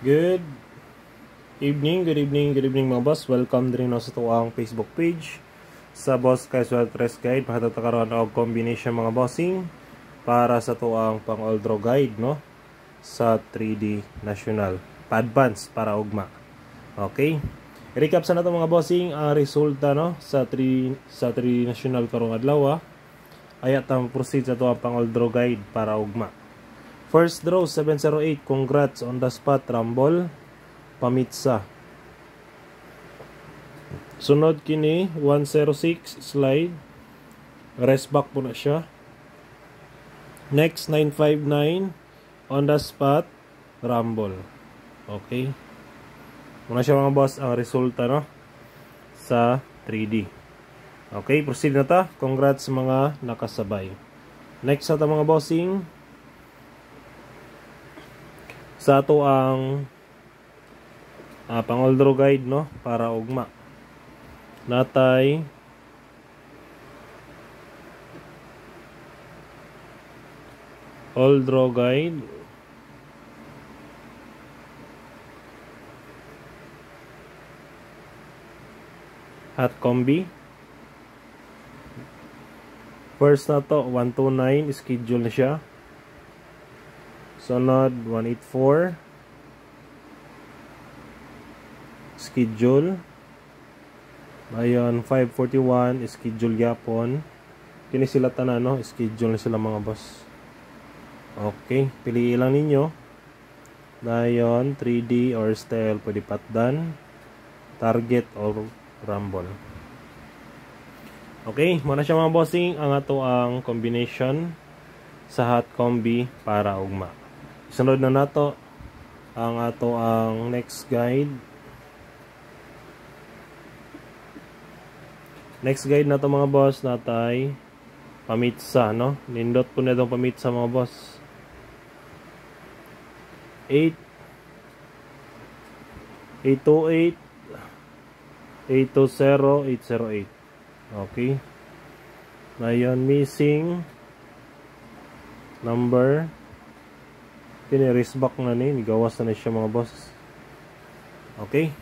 Good evening mga boss. Welcome din na sa tuwang Facebook page sa Boss Casual Tres Guide. Mahatagtakaroon og combination mga bossing para sa tuwang pang all draw guide no sa 3D National pa-advance para ugma. Okay, recap sa nato mga bossing ang resulta no sa 3 National karong adlaw. Ayat ang proceed sa tuwang pang all draw guide para ugma. First draw 708, congrats on the spot rumble pamitsa. Sunod kini 106 slide, rest back po na siya. Next 959 on the spot rumble. Okay, muna siya mga boss ang resulta no sa 3D. Okay, proceed na ta. Congrats sa mga nakasabay. Next sa ta mga bossing, sa ato ang pang all draw guide no para ugma. Natay all draw guide hot combi. First na to 129, schedule na siya. Sunod 184, schedule. Ayon 541, schedule yapon. Kini sila tanan no, schedule na sila mga boss. Okay, piliin lang ninyo. Ayon 3D or style, pwede patdan, target or rumble. Okay, muna siya mga bossing ang ato ang combination sa hot combi para ugma. Sunod na nato ang ato ang next guide. Next guide na to mga boss, natay pamitsa no. Nindot po na itong pamitsa mga boss. 828 820 808. Okay, ngayon missing number kini race back na ni, gawas na siya mga boss. Okay,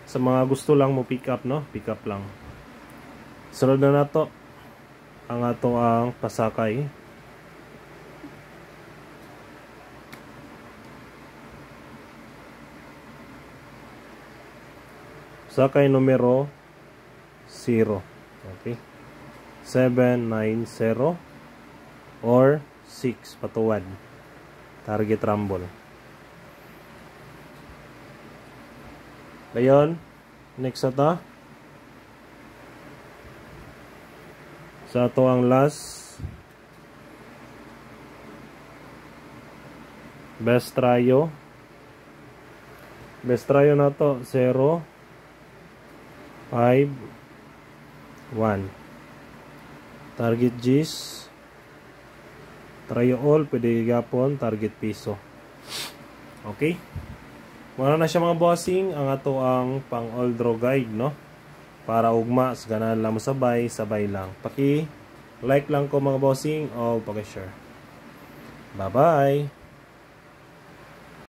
sa mga gusto lang mo pick up no, pick up lang. Sunod na nato ang ato ang pasakay. Sakay numero 0. Okay, 790 or 6 patuwad, target rumble. Ngayon next ata sa ato ang last best tryo na to 0 5 1, target G's, try all, pwede gapon, target piso. Okay, wala na siya mga bossing ang ato ang pang all draw guide no para ugma sa ganan lang mo sabay lang. Paki like lang ko mga bossing o paki-share. Bye bye.